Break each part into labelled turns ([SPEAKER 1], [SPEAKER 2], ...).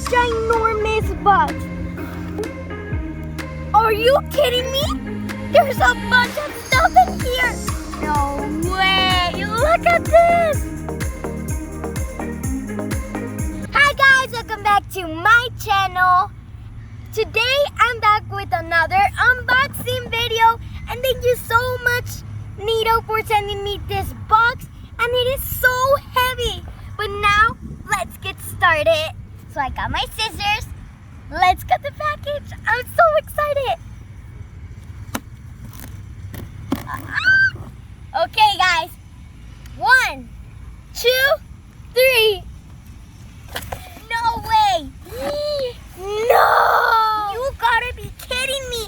[SPEAKER 1] ginormous box. Are you kidding me? There's a bunch of stuff in here. No way. Look at this. Hi guys, welcome back to my channel. Today I'm back with another unboxing video, and thank you so much, Neato, for sending me this box, and it is so heavy. But now let's get started. So I got my scissors. Let's cut the package. I'm so excited. Okay guys, 1, 2, 3. No way. No! You gotta be kidding me.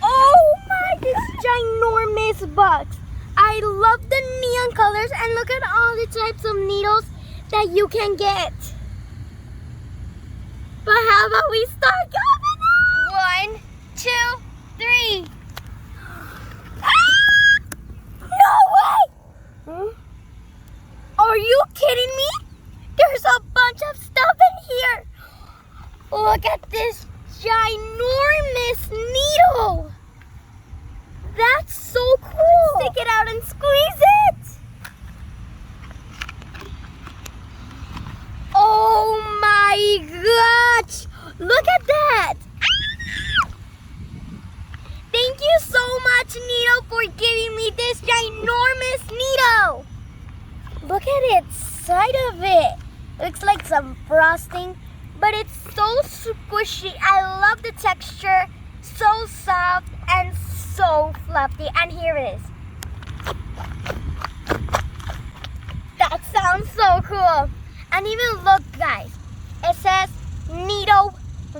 [SPEAKER 1] Oh my, this ginormous box. I love the neon colors, and look at all the types of needles that you can get. But how about we start opening? 1, 2, 3. Ah! No way! Are you kidding me? There's a bunch of stuff in here. Look at this ginormous needle. That's so cool. Let's take it out and squeeze it. Oh my gosh. Look at that. Thank you so much, Neato, for giving me this ginormous needle. Look at its side of it. Looks like some frosting, but it's so squishy. I love the texture. So soft and so fluffy. And here it is. That sounds so cool. And even look, guys. It says Neato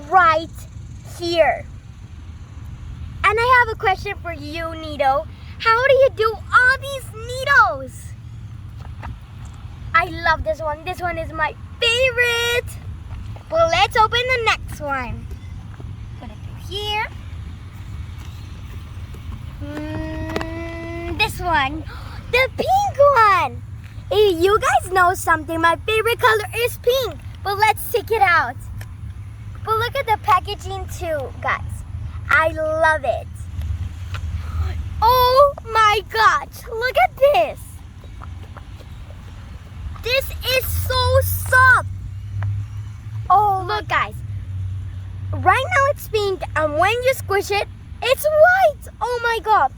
[SPEAKER 1] right here. And I have a question for you, Neato. How do you do all these needles? I love this one. This one is my favorite. Well, let's open the next one. Put it through here. This one. The pink one. Hey, you guys know something. My favorite color is pink. But let's take it out. But look at the packaging too, guys. I love it. Oh my gosh. Look at this. This is so soft. Oh, look guys. Right now it's pink, and when you squish it, it's white. Oh my god.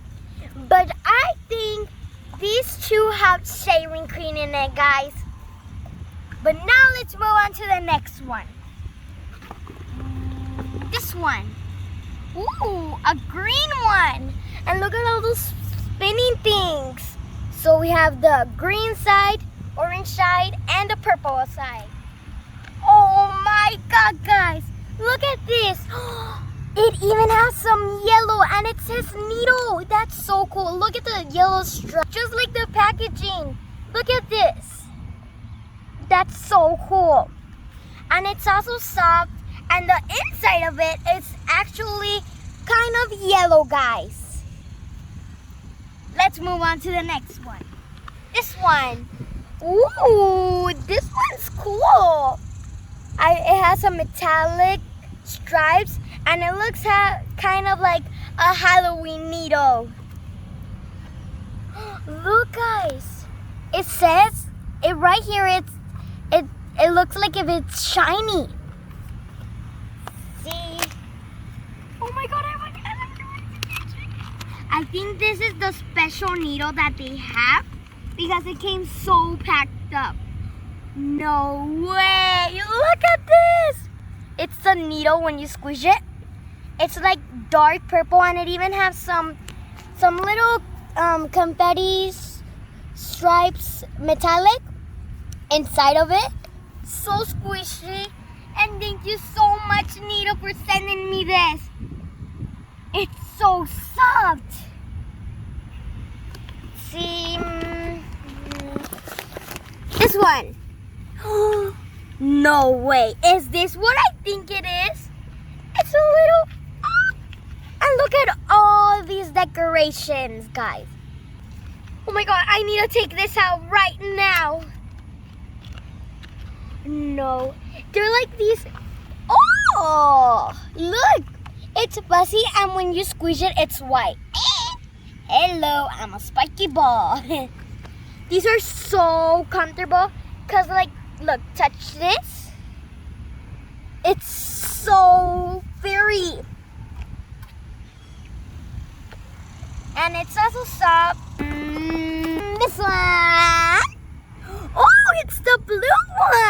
[SPEAKER 1] But I think these two have shaving cream in it, guys. But now let's move on to the next one. This one. Ooh, a green one. And look at all those spinning things. So we have the green side, orange side, and the purple side. Oh my god, guys. Look at this. It even has some yellow, and it says Neato. That's so cool. Look at the yellow stripe. Just like the packaging. Look at this. That's so cool. And it's also soft. And the inside of it is actually kind of yellow, guys. Let's move on to the next one. This one. Ooh, this one's cool. It has some metallic stripes, and it looks kind of like a Halloween needle. Look, guys. It says it right here. It looks like if it's shiny. See? Oh my god! I think this is the special needle that they have, because it came so packed up. No way! Look at this! It's the needle when you squish it. It's like dark purple, and it even has some little confetti stripes, metallic, inside of it. So squishy. And thank you so much, Neato, for sending me this. It's so soft. See? This one. No way. Is this what I think it is? It's a little... And look at all these decorations, guys. Oh my god, I need to take this out right now. No, they're like these. Oh, look, it's fuzzy, and when you squeeze it, it's white. Hello, I'm a spiky ball. These are so comfortable because, like, look, touch this. It's so very, and it's also soft. This one. Oh, it's the blue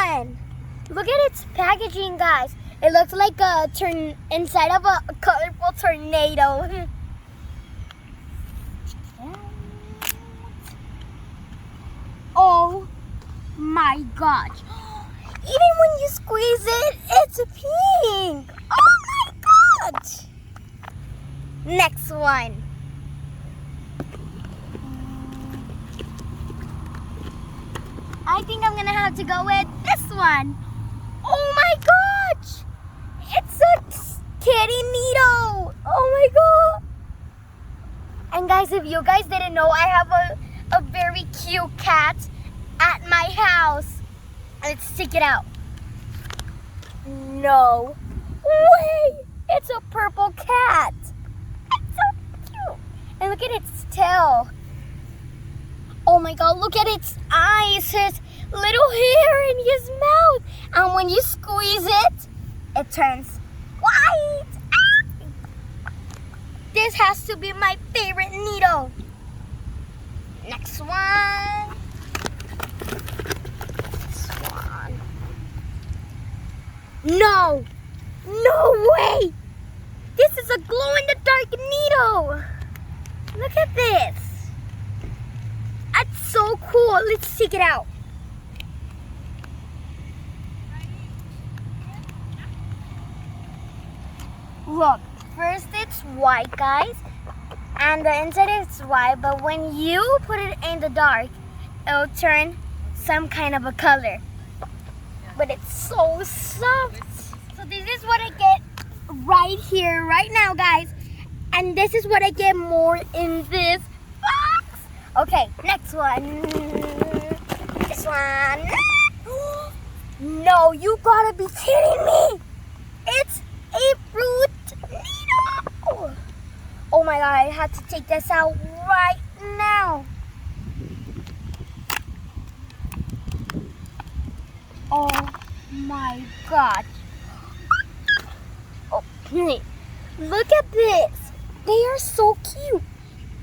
[SPEAKER 1] one. Look at its packaging, guys. It looks like a inside of a colorful tornado. Oh my gosh. Even when you squeeze it, it's pink. Oh my gosh. Next one. I think I'm gonna have to go with this one. Oh my gosh. It's a kitty NEEDOH. Oh my god. And guys, if you guys didn't know, I have a very cute cat at my house. Let's check it out. No way! It's a purple cat. It's so cute. And look at its tail. Oh my god, look at its eyes, his little hair in his mouth. And when you squeeze it, it turns white. Ah! This has to be my favorite NEEDOH. Next one. This one. No! No way! This is a glow-in-the-dark NEEDOH! Look at this! That's so cool! Let's check it out. Look, first it's white, guys, and the inside is white, but when you put it in the dark, it'll turn some kind of a color. But it's so soft. So this is what I get right here, right now, guys. And this is what I get more in this box. Okay, next one. This one. No, you gotta be kidding me. It's a fruit NEEDOH. Oh my god, I have to take this out right now. Oh my god. Oh, look at this. They are so cute.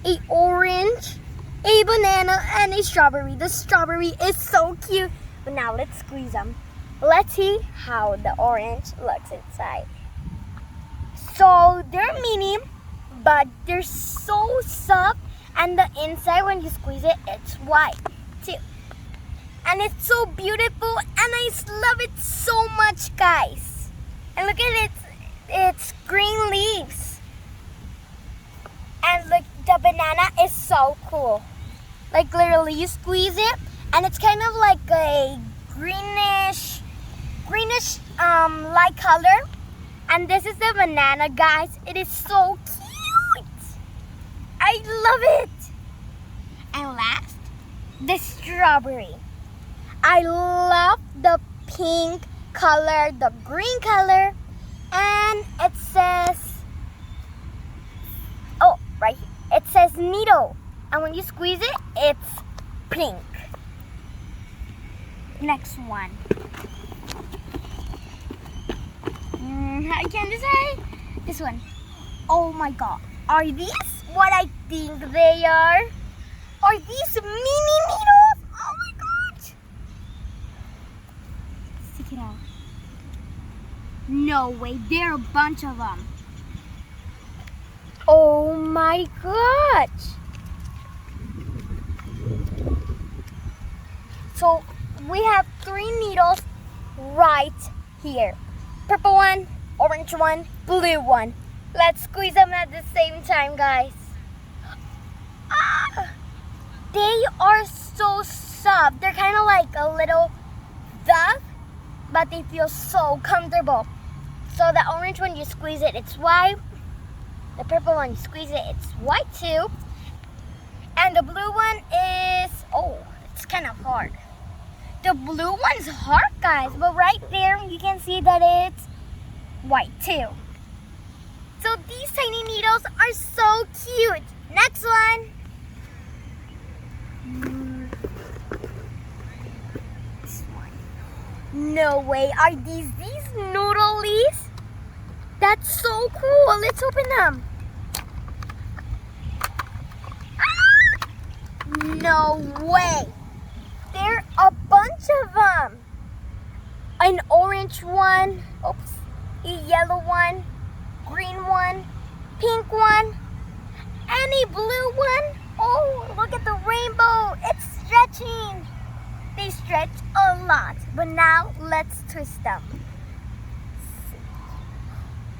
[SPEAKER 1] A orange, a banana, and a strawberry. The strawberry is so cute. But now let's squeeze them. Let's see how the orange looks inside. So they're mini, but they're so soft, and the inside when you squeeze it, it's white too. And it's so beautiful, and I love it so much, guys. And look at its green leaves. And look, the banana is so cool. Like literally you squeeze it, and it's kind of like a greenish light color. And this is the banana, guys. It is so cute. I love it. And last, the strawberry. I love the pink color, the green color, and it says, oh, right here. It says NEEDOH. And when you squeeze it, it's pink. Next one. I can decide. This one. Oh my god. Are these what I think they are? Are these mini NEEDOHs? Oh my god. Stick it out. No way. There are a bunch of them. Oh my gosh. So we have 3 NEEDOHs right here. Purple one, orange one, blue one. Let's squeeze them at the same time, guys. Ah, they are so soft. They're kind of like a little duck, but they feel so comfortable. So the orange one, you squeeze it, it's white. The purple one, you squeeze it, it's white too. And the blue one is, oh, it's kind of hard. The blue one's hard, guys, but right there you can see that it's white too. So these tiny needles are so cute. Next one. This one. No way, are these noodles? That's so cool. Let's open them. No way. There are a bunch of them. An orange one, oops, a yellow one, green one, pink one, and a blue one. Oh, look at the rainbow. It's stretching. They stretch a lot, but now let's twist them.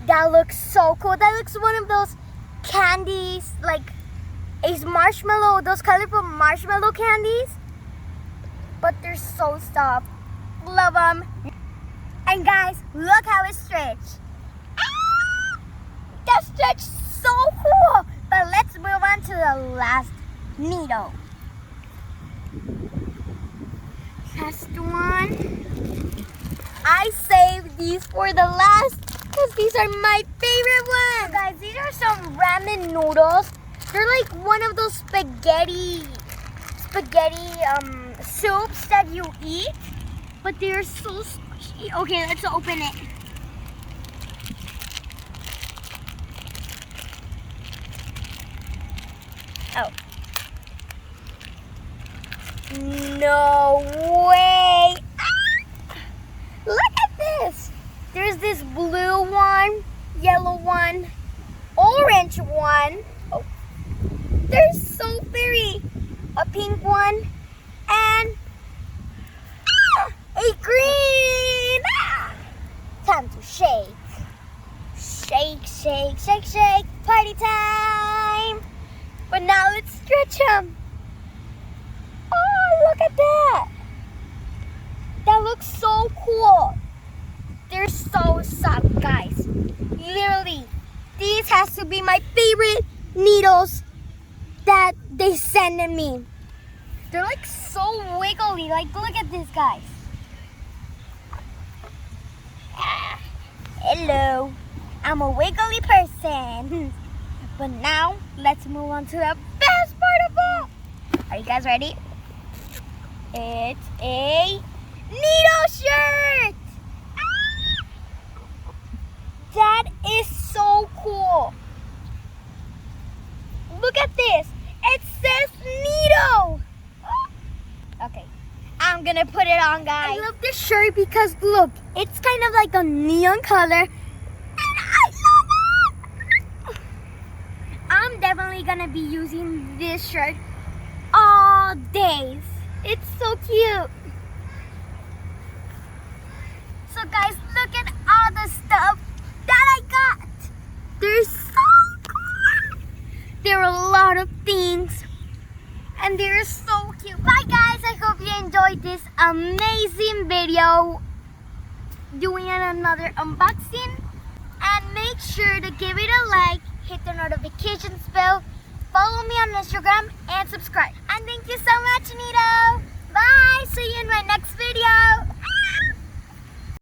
[SPEAKER 1] That looks so cool. That looks one of those candies, like a marshmallow, those colorful marshmallow candies. But they're so soft. Love them. And guys, look how it stretched. Ah! That stretched so cool. But let's move on to the last needle. Last one. I saved these for the last because these are my favorite ones. Guys, these are some ramen noodles. They're like one of those spaghetti soups that you eat, but they're so squishy. Okay, let's open it. Oh. No way. Ah! Look at this. There's this blue one, yellow one, orange one. Oh. They're so pretty. A pink one and a green. Time to shake. Shake, shake, shake, shake. Party time. But now let's stretch them. Oh, look at that. That looks so cool. They're so soft, guys. Literally, these has to be my favorite needles that they send in me. They're like so wiggly. Like, look at this, guys. Hello. I'm a wiggly person. But now, let's move on to the best part of all. Are you guys ready? It's a Neato Shirt. That is so cool. Look at this. It says NEEDOH. Okay, I'm gonna put it on, guys. I love this shirt because look, it's kind of like a neon color. And I love it. I'm definitely gonna be using this shirt all days. It's so cute. So guys, look at all the stuff that I got. They're so cool. There are a lot of things. And they're so cute. Bye guys, I hope you enjoyed this amazing video doing another unboxing. And make sure to give it a like, hit the notifications bell, follow me on Instagram, and subscribe. And thank you so much, Neato. Bye, see you in my next video.